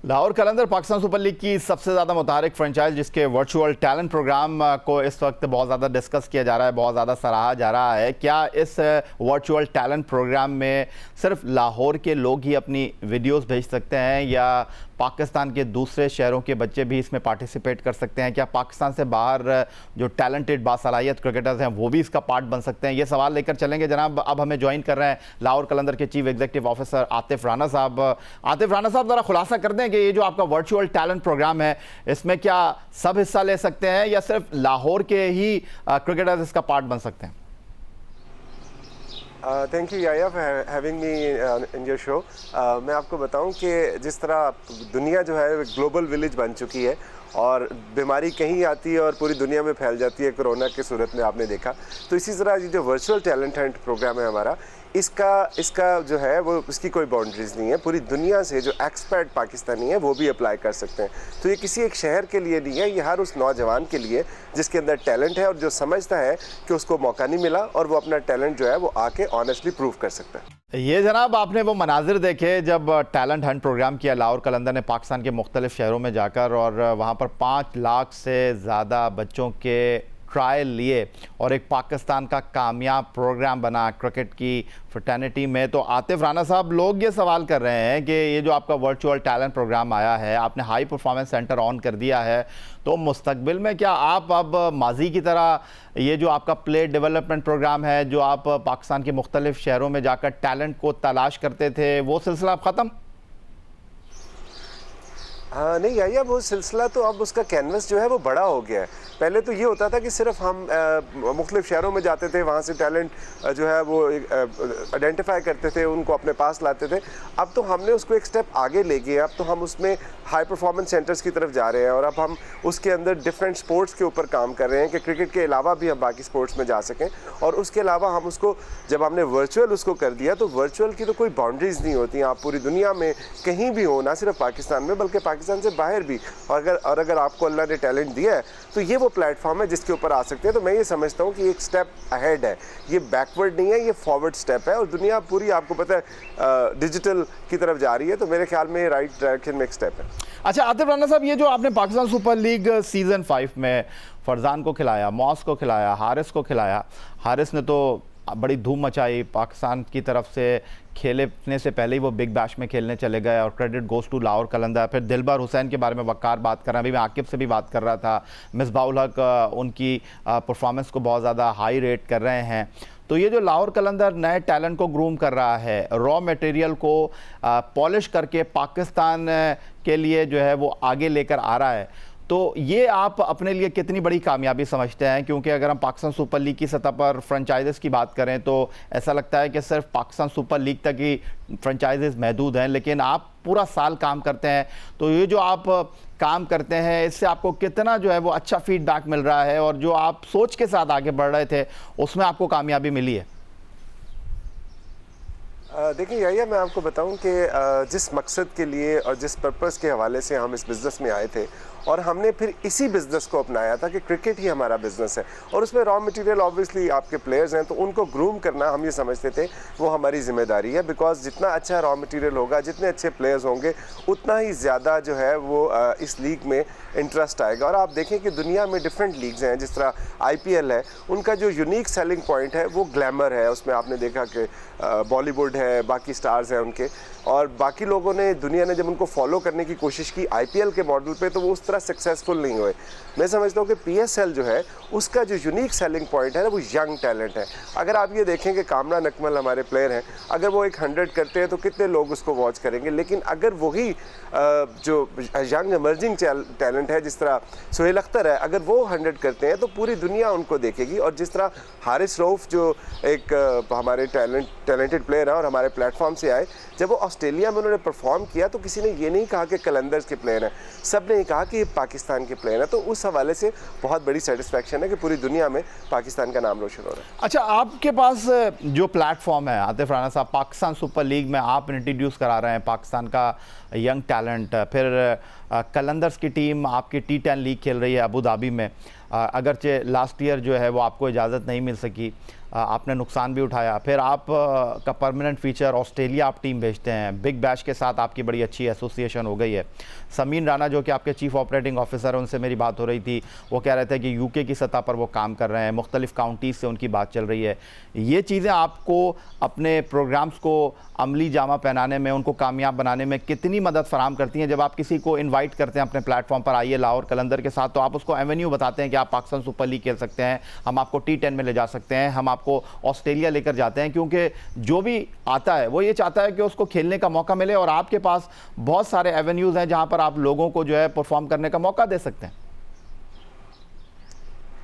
लाहौर कलंदर Pakistan super league की सबसे ज़्यादा मुतारिक फ्रेंचाइज, जिसके वर्चुअल टैलेंट प्रोग्राम को इस वक्त बहुत ज़्यादा डिस्कस किया जा रहा है, बहुत ज़्यादा सराहा जा रहा है। क्या इस वर्चुअल टैलेंट प्रोग्राम में सिर्फ लाहौर के लोग ही अपनी वीडियोस भेज सकते हैं या पाकिस्तान के दूसरे शहरों के बच्चे भी इसमें पार्टिसिपेट कर सकते हैं? क्या पाकिस्तान से बाहर जो टैलेंटेड बासलाहियत क्रिकेटर्स हैं वो भी इसका पार्ट बन सकते हैं? ये सवाल लेकर चलेंगे जनाब। अब हमें ज्वाइन कर रहे हैं लाहौर कलंदर के chief executive officer Atif Rana साहब। आतिफ राना साहब, ज़रा खुलासा कर दें कि ये जो आपका वर्चुअल टैलेंट प्रोग्राम है, इसमें क्या सब हिस्सा ले सकते हैं या सिर्फ लाहौर के ही क्रिकेटर्स इसका पार्ट बन सकते हैं? थैंक यू याया for having me in your show. मैं आपको बताऊं कि जिस तरह दुनिया जो है ग्लोबल विलेज बन चुकी है और बीमारी कहीं आती है और पूरी दुनिया में फैल जाती है, कोरोना की सूरत में आपने देखा, तो इसी तरह ये जो वर्चुअल टैलेंट हंट प्रोग्राम है हमारा, इसका जो है वो इसकी कोई बाउंड्रीज नहीं है। पूरी दुनिया से जो एक्सपर्ट पाकिस्तानी है वो भी अप्लाई कर सकते हैं। तो ये किसी एक शहर के लिए नहीं है, ये हर उस नौजवान के लिए जिसके अंदर टैलेंट है और जो समझता है कि उसको मौका नहीं मिला और वो अपना टैलेंट जो है वो आके ऑनेस्टली प्रूव कर सकता है। ये जनाब, आपने वो मनाजिर देखे जब टैलेंट हंट प्रोग्राम किया लाहौर कलंदर ने पाकिस्तान के मुख्तलिफ शहरों में जाकर, और वहाँ पर 5 लाख से ज़्यादा बच्चों के ट्रायल लिए और एक पाकिस्तान का कामयाब प्रोग्राम बना क्रिकेट की फ्रेटर्निटी में। तो आतिफ राना साहब, लोग ये सवाल कर रहे हैं कि ये जो आपका वर्चुअल टैलेंट प्रोग्राम आया है, आपने हाई परफॉर्मेंस सेंटर ऑन कर दिया है, तो मुस्तकबिल में क्या आप अब माजी की तरह ये जो आपका प्ले डेवलपमेंट प्रोग्राम है, जो आप पाकिस्तान के मुख्तलिफ शहरों में जाकर टैलेंट को तलाश करते थे, वो सिलसिला अब ख़त्म? हाँ नहीं याया, वो सिलसिला तो अब उसका कैनवस जो है वो बड़ा हो गया है। पहले तो ये होता था कि सिर्फ हम मुख्तलिफ शहरों में जाते थे, वहाँ से टैलेंट जो है वो आइडेंटिफाई करते थे, उनको अपने पास लाते थे। अब तो हमने उसको एक स्टेप आगे ले गए। अब तो हम उसमें हाई परफॉर्मेंस सेंटर्स की तरफ जा रहे हैं और अब हम उसके अंदर डिफरेंट स्पोर्ट्स के ऊपर काम कर रहे हैं कि क्रिकेट के अलावा भी हम बाकी स्पोर्ट्स में जा सकें। और उसके अलावा हम उसको, जब हमने वर्चुअल उसको कर दिया, तो वर्चुअल की तो कोई बाउंड्रीज नहीं होती। आप पूरी दुनिया में कहीं भी हो, ना सिर्फ पाकिस्तान में बल्कि पाकिस्तान से बाहर भी, और अगर आपको अल्लाह ने टैलेंट दिया है तो ये वो प्लेटफॉर्म है जिसके ऊपर आ सकते हैं। तो मैं ये समझता हूँ कि एक स्टेप अहेड है, ये बैकवर्ड नहीं है, ये फॉरवर्ड स्टेप है। और दुनिया पूरी, आपको पता है, डिजिटल की तरफ जा रही है, तो मेरे ख्याल में राइट डायरेक्शन में एक स्टेप है। अच्छा आतिफ राना साहब, ये जो आपने पाकिस्तान सुपर लीग सीज़न 5 में फरजान को खिलाया, मॉस को खिलाया, हारिस को खिलाया, हारिस ने तो बड़ी धूम मचाई, पाकिस्तान की तरफ से खेलने से पहले ही वो बिग बैश में खेलने चले गए और क्रेडिट गोज़ टू लाहौर कलंदर। फिर दिलबर हुसैन के बारे में वक़ार बात कर रहे हैं, अभी मैं आकिब से भी बात कर रहा था, मिसबाउल हक उनकी परफॉर्मेंस को बहुत ज़्यादा हाई रेट कर रहे हैं। तो ये जो लाहौर कलंदर नए टैलेंट को ग्रूम कर रहा है, रॉ मटेरियल को पॉलिश करके पाकिस्तान के लिए जो है वो आगे लेकर आ रहा है, तो ये आप अपने लिए कितनी बड़ी कामयाबी समझते हैं? क्योंकि अगर हम पाकिस्तान सुपर लीग की सतह पर फ्रेंचाइजेस की बात करें तो ऐसा लगता है कि सिर्फ पाकिस्तान सुपर लीग तक ही फ्रेंचाइजेस महदूद हैं, लेकिन आप पूरा साल काम करते हैं। तो ये जो आप काम करते हैं, इससे आपको कितना जो है वो अच्छा फीडबैक मिल रहा है और जो आप सोच के साथ आगे बढ़ रहे थे उसमें आपको कामयाबी मिली है? देखिए याया, मैं आपको बताऊं कि जिस मकसद के लिए और जिस पर्पस के हवाले से हम इस बिज़नेस में आए थे और हमने फिर इसी बिज़नेस को अपनाया था कि क्रिकेट ही हमारा बिज़नेस है और उसमें रॉ मटेरियल ऑब्वियसली आपके प्लेयर्स हैं, तो उनको ग्रूम करना हम ये समझते थे वो हमारी ज़िम्मेदारी है। बिकॉज जितना अच्छा रॉ मटेरियल होगा, जितने अच्छे प्लेयर्स होंगे, उतना ही ज़्यादा जो है वो इस लीग में इंटरेस्ट आएगा। और आप देखें कि दुनिया में डिफरेंट लीग्स हैं, जिस तरह IPL है, उनका जो यूनिक सेलिंग पॉइंट है वो ग्लैमर है। उसमें आपने देखा कि बॉलीवुड है, बाकी स्टार्स हैं उनके, और बाकी लोगों ने, दुनिया ने जब उनको फॉलो करने की कोशिश की IPL के मॉडल पे, तो वो उस तरह सक्सेसफुल नहीं हुए। मैं समझता हूँ कि PSL जो है उसका जो यूनिक सेलिंग पॉइंट है ना, वो यंग टैलेंट है। अगर आप ये देखें कि कामरान नकमल हमारे प्लेयर हैं, अगर वो एक 100 करते हैं तो कितने लोग उसको वॉच करेंगे, लेकिन अगर वही जो यंग इमर्जिंग टैलेंट है, जिस तरह सोहेल अख्तर है, अगर वो 100 करते हैं तो पूरी दुनिया उनको देखेगी। और जिस तरह हारिस रऊफ जो एक हमारे टैलेंटेड प्लेयर हैं और हमारे प्लेटफॉर्म से आए, जब वो ऑस्ट्रेलिया में उन्होंने परफॉर्म किया तो किसी ने ये नहीं कहा कि कलंदर्स के प्लेयर हैं, सब ने ये कहा कि ये पाकिस्तान के प्लेयर हैं। तो उस हवाले से बहुत बड़ी सेटिस्फैक्शन है कि पूरी दुनिया में पाकिस्तान का नाम रोशन हो रहा है। अच्छा, आपके पास जो प्लेटफॉर्म है आतिफ राना साहब, पाकिस्तान सुपर लीग में आप इंट्रोड्यूस करा रहे हैं पाकिस्तान का यंग टैलेंट, फिर कलंदर्स की टीम आपकी T10 लीग खेल रही है अबू धाबी में, अगरचे लास्ट ईयर जो है वो आपको इजाज़त नहीं मिल सकी, आपने नुकसान भी उठाया, फिर आप का परमानेंट फीचर ऑस्ट्रेलिया आप टीम भेजते हैं, बिग बैश के साथ आपकी बड़ी अच्छी एसोसिएशन हो गई है। समीन राणा जो कि आपके चीफ ऑपरेटिंग ऑफिसर हैं, उनसे मेरी बात हो रही थी, वो कह रहे थे कि यूके की सतह पर वो काम कर रहे हैं, मुख्तलिफ काउंटीज़ से उनकी बात चल रही है। ये चीज़ें आपको अपने प्रोग्राम्स को अमली जामा पहनाने में, उनको कामयाब बनाने में कितनी मदद फराम करती हैं? जब आप किसी को इनवाइट करते हैं अपने प्लेटफॉर्म पर, आइए लाहौर कलंदर के साथ, तो आप उसको एवेन्यू बताते हैं कि आप पाकिस्तान सुपर लीग खेल सकते हैं, हम आपको T10 में ले जा सकते हैं, हम आपको ऑस्ट्रेलिया लेकर जाते हैं, क्योंकि जो भी आता है वो ये चाहता है कि उसको खेलने का मौका मिले, और आपके पास बहुत सारे एवेन्यूज़ हैं जहां पर आप लोगों को जो है परफॉर्म करने का मौका दे सकते हैं।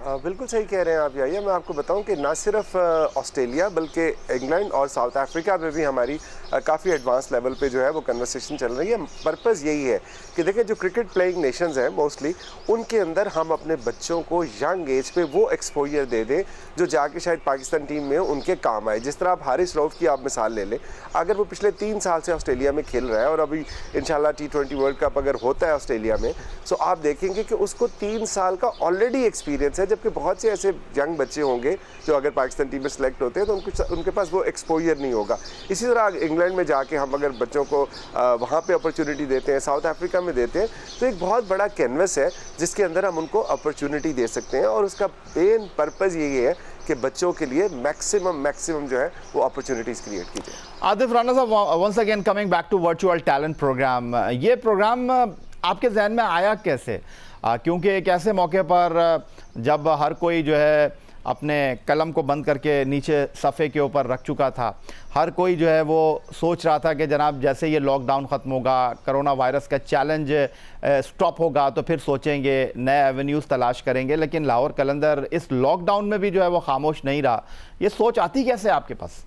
बिल्कुल सही कह रहे हैं आप याहिया। मैं आपको बताऊं कि ना सिर्फ ऑस्ट्रेलिया बल्कि इंग्लैंड और साउथ अफ्रीका में भी हमारी काफ़ी एडवांस लेवल पे जो है वो कन्वर्सेशन चल रही है। पर्पज़ यही है कि देखें जो क्रिकेट प्लेइंग नेशंस हैं मोस्टली, उनके अंदर हम अपने बच्चों को यंग एज पे वो एक्सपोजर दे दें जो जाके शायद पाकिस्तान टीम में उनके काम आए। जिस तरह आप हारिस रऊफ की आप मिसाल ले लें, अगर वो पिछले 3 साल से ऑस्ट्रेलिया में खेल रहा है और अभी इंशाल्लाह T20 वर्ल्ड कप अगर होता है ऑस्ट्रेलिया में, तो आप देखेंगे कि उसको 3 साल का ऑलरेडी एक्सपीरियंस है, जबकि बहुत से ऐसे यंग बच्चे होंगे जो अगर पाकिस्तान टीम में सेलेक्ट होते हैं तो उनके पास वो एक्सपोजर नहीं होगा। इसी तरह इंग्लैंड में जाके हम अगर बच्चों को वहाँ पे अपॉर्चुनिटी देते हैं, साउथ अफ्रीका में देते हैं, तो एक बहुत बड़ा कैनवस है जिसके अंदर हम उनको अपॉर्चुनिटी दे सकते हैं। और उसका मेन पर्पज़ यही है कि बच्चों के लिए मैक्सिमम जो है वो अपॉर्चुनिटीज़ क्रिएट की जाए। Atif Rana sahab, once again coming back to virtual talent program, ये प्रोग्राम आपके जहन में आया कैसे? क्योंकि एक ऐसे मौके पर जब हर कोई जो है अपने कलम को बंद करके नीचे सफ़े के ऊपर रख चुका था, हर कोई जो है वो सोच रहा था कि जनाब जैसे ये लॉकडाउन ख़त्म होगा, कोरोना वायरस का चैलेंज स्टॉप होगा, तो फिर सोचेंगे, नए एवेन्यूज़ तलाश करेंगे। लेकिन लाहौर कलंदर इस लॉकडाउन में भी जो है वो खामोश नहीं रहा। ये सोच आती कैसे आपके पास?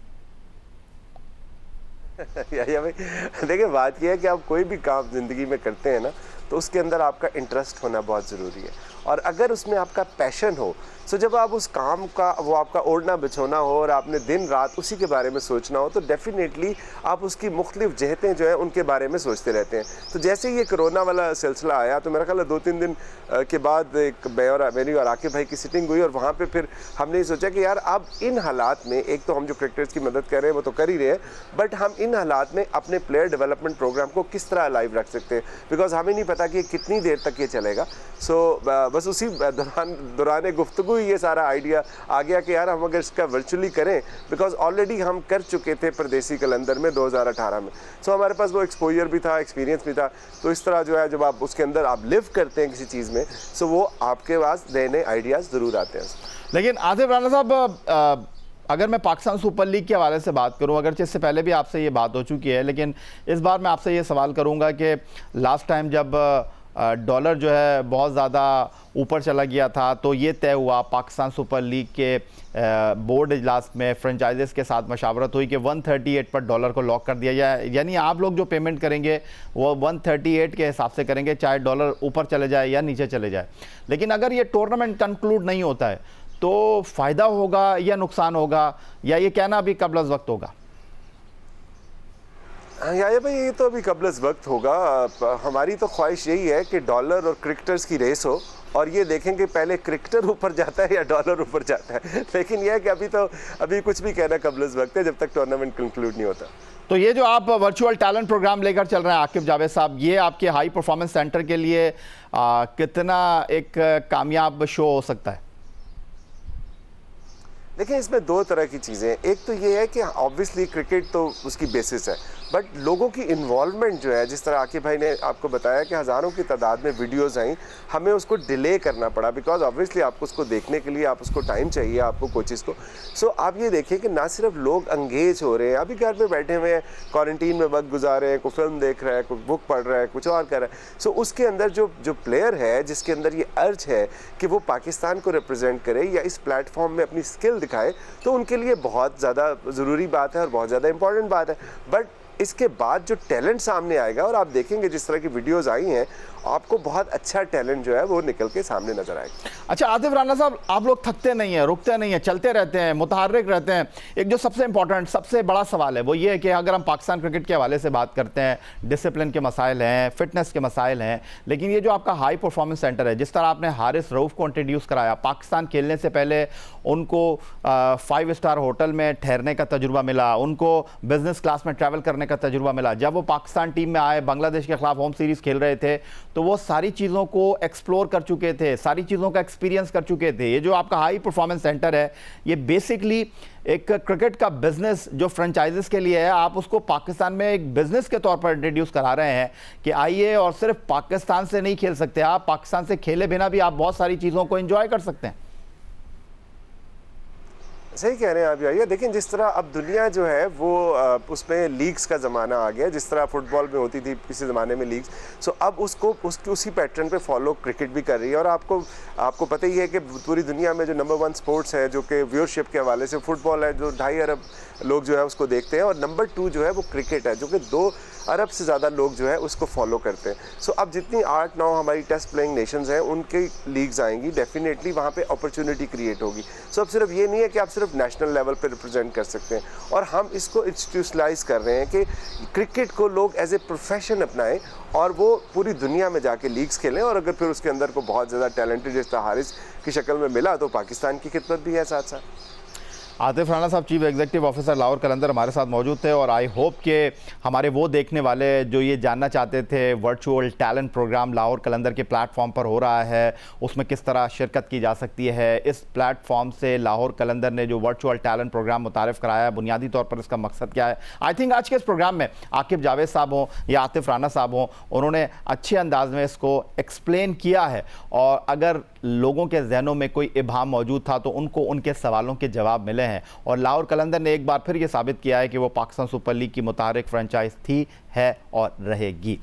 याहिया भाई, देखिए बात यह है कि आप कोई भी काम ज़िंदगी में करते हैं ना, तो उसके अंदर आपका इंटरेस्ट होना बहुत ज़रूरी है। और अगर उसमें आपका पैशन हो, तो जब आप उस काम का वो आपका ओढ़ना बिछोना हो और आपने दिन रात उसी के बारे में सोचना हो, तो डेफिनेटली आप उसकी मुख्तलिफ जहतें जो है उनके बारे में सोचते रहते हैं। तो जैसे ही ये कोरोना वाला सिलसिला आया, तो मेरा ख्याल है 2-3 दिन के बाद एक मेरी और आकिब भाई की सिटिंग हुई, और वहाँ पे फिर हमने ये सोचा कि यार अब इन हालात में, एक तो हम जो क्रिकेटर्स की मदद कर रहे हैं वो तो कर ही रहे हैं, बट हम इन हालात में अपने प्लेयर डेवलपमेंट प्रोग्राम को किस तरह लाइव रख सकते हैं, बिकॉज हमें नहीं पता कि कितनी देर तक ये चलेगा। सो बस उसी दौरान गुफ्तगू ये सारा आइडिया आ गया कि यार हम अगर इसका वर्चुअली करें, बिकॉज ऑलरेडी हम कर चुके थे परदेसी कलंदर में 2018 में, सो हमारे पास वो एक्सपोजर भी था, एक्सपीरियंस भी था। तो इस तरह जो है जब आप उसके अंदर आप लिव करते हैं किसी चीज़ में, सो वो आपके पास नए नए आइडियाज़ ज़रूर आते हैं। लेकिन आतिफ राना साहब, अगर मैं पाकिस्तान सुपर लीग के हवाले से बात करूं, अगर इससे पहले भी आपसे ये बात हो चुकी है, लेकिन इस बार मैं आपसे ये सवाल करूंगा कि लास्ट टाइम जब डॉलर जो है बहुत ज़्यादा ऊपर चला गया था, तो ये तय हुआ पाकिस्तान सुपर लीग के बोर्ड इजलास में फ्रेंचाइजेस के साथ मशावरत हुई कि 138 पर डॉलर को लॉक कर दिया जाए। यानी आप लोग जो पेमेंट करेंगे वो 138 के हिसाब से करेंगे, चाहे डॉलर ऊपर चले जाए या नीचे चले जाए। लेकिन अगर ये टूर्नामेंट कंक्लूड नहीं होता है तो फ़ायदा होगा या नुकसान होगा, या ये कहना अभी कबल अज़ वक्त होगा? याहिया भाई, ये तो अभी कबल अज़ वक्त होगा। हमारी तो ख्वाहिश यही है कि डॉलर और क्रिकेटर्स की रेस हो, और ये देखें कि पहले क्रिकेटर ऊपर जाता है या डॉलर ऊपर जाता है। लेकिन यह है कि अभी कुछ भी कहना कबल अज़ वक्त है, जब तक टूर्नामेंट कंक्लूड नहीं होता। तो ये जो आप वर्चुअल टैलेंट प्रोग्राम लेकर चल रहे हैं आकिब जावेद साहब, ये आपके हाई परफॉर्मेंस सेंटर के लिए कितना एक कामयाब शो हो सकता है? देखिए, इसमें 2 तरह की चीज़ें हैं। एक तो ये है कि ऑब्वियसली क्रिकेट तो उसकी बेसिस है, बट लोगों की इन्वॉल्वमेंट जो है, जिस तरह आकिब भाई ने आपको बताया कि हज़ारों की तादाद में वीडियोस आई, हमें उसको डिले करना पड़ा, बिकॉज ऑब्वियसली आपको उसको देखने के लिए आप उसको टाइम चाहिए आपको कोचेज़ को। सो आप ये देखिए कि ना सिर्फ लोग अंगेज हो रहे हैं, अभी घर में बैठे हुए हैं, क्वारंटीन में वक्त गुजार रहे हैं, कोई फिल्म देख रहा है, कोई बुक पढ़ रहा है, कुछ और कर रहा है। सो उसके अंदर जो प्लेयर है, जिसके अंदर ये अर्ज है कि वो पाकिस्तान को रिप्रेजेंट करे या इस प्लेटफॉर्म में अपनी स्किल दिखाए, तो उनके लिए बहुत ज़्यादा ज़रूरी बात है और बहुत ज़्यादा इंपॉर्टेंट बात है। बट इसके बाद जो टैलेंट सामने आएगा, और आप देखेंगे जिस तरह की वीडियोस आई हैं, आपको बहुत अच्छा टैलेंट जो है वो निकल के सामने नजर आएगा। अच्छा आतिफ राणा साहब, आप लोग थकते नहीं हैं, रुकते नहीं हैं, चलते रहते हैं, मुतहर्रिक रहते हैं। एक जो सबसे इंपॉर्टेंट, सबसे बड़ा सवाल है वो ये है कि अगर हम पाकिस्तान क्रिकेट के हवाले से बात करते हैं, डिसिप्लिन के मसाइल हैं, फिटनेस के मसाइल हैं, लेकिन ये जो आपका हाई परफॉर्मेंस सेंटर है, जिस तरह आपने हारिस रऊफ को इंट्रोड्यूस कराया, पाकिस्तान खेलने से पहले उनको 5 स्टार होटल में ठहरने का तजुर्बा मिला, उनको बिजनेस क्लास में ट्रैवल करने का तजुर्बा मिला। जब वो पाकिस्तान टीम में आए, बांग्लादेश के खिलाफ होम सीरीज़ खेल रहे थे, तो वो सारी चीज़ों को एक्सप्लोर कर चुके थे, सारी चीज़ों का एक्सपीरियंस कर चुके थे। ये जो आपका हाई परफॉर्मेंस सेंटर है, ये बेसिकली एक क्रिकेट का बिजनेस जो फ्रेंचाइजेस के लिए है, आप उसको पाकिस्तान में एक बिजनेस के तौर पर इंट्रोड्यूस करा रहे हैं कि आइए, और सिर्फ पाकिस्तान से नहीं खेल सकते आप, पाकिस्तान से खेले बिना भी आप बहुत सारी चीज़ों को एंजॉय कर सकते हैं। सही कह रहे हैं आप भैया। देखिए जिस तरह अब दुनिया जो है वो उसमें लीग्स का ज़माना आ गया, जिस तरह फुटबॉल में होती थी किसी ज़माने में लीग्स, सो अब उसको उसी पैटर्न पे फॉलो क्रिकेट भी कर रही है। और आपको पता ही है कि पूरी दुनिया में जो नंबर 1 स्पोर्ट्स है, जो कि व्यूअरशिप के हवाले से फुटबॉल है, जो 2.5 अरब लोग जो है उसको देखते हैं, और नंबर 2 जो है वो क्रिकेट है, जो कि 2 अरब से ज़्यादा लोग जो है उसको फॉलो करते हैं। सो अब जितनी 8-9 हमारी टेस्ट प्लेइंग नेशंस हैं, उनकी लीग्स आएंगी, डेफिनेटली वहाँ पे अपॉर्चुनिटी क्रिएट होगी। सो अब सिर्फ ये नहीं है कि आप सिर्फ नेशनल लेवल पे रिप्रेजेंट कर सकते हैं, और हम इसको इंस्टीट्यूशनलाइज कर रहे हैं कि क्रिकेट को लोग एज ए प्रोफेशन अपनाएं, और वो पूरी दुनिया में जाके लीग्स खेलें। और अगर फिर उसके अंदर को बहुत ज़्यादा टैलेंटेड जिस तरह हारिस की शक्ल में मिला, तो पाकिस्तान की खिदमत भी है साथ साथ। आतिफ राणा साहब, चीफ एग्जीक्यूटिव ऑफिसर लाहौर कलंदर, हमारे साथ मौजूद थे। और आई होप कि हमारे वो देखने वाले जो ये जानना चाहते थे, वर्चुअल टैलेंट प्रोग्राम लाहौर कलंदर के प्लेटफॉर्म पर हो रहा है, उसमें किस तरह शिरकत की जा सकती है, इस प्लेटफॉर्म से लाहौर कलंदर ने जो वर्चुअल टैलेंट प्रोग्राम मुतारिफ कराया है, बुनियादी तौर पर इसका मकसद क्या है। आई थिंक आज के इस प्रोग्राम में आकिब जावेद साहब हों या आतिफ राणा साहब हों, उन्होंने अच्छे अंदाज में इसको एक्सप्लेन किया है, और अगर लोगों के जहनों में कोई इबाम मौजूद था तो उनको उनके सवालों के जवाब मिले हैं। और लाहौर कलंदर ने एक बार फिर ये साबित किया है कि वो पाकिस्तान सुपर लीग की मुतारिक फ्रेंचाइज थी, है और रहेगी।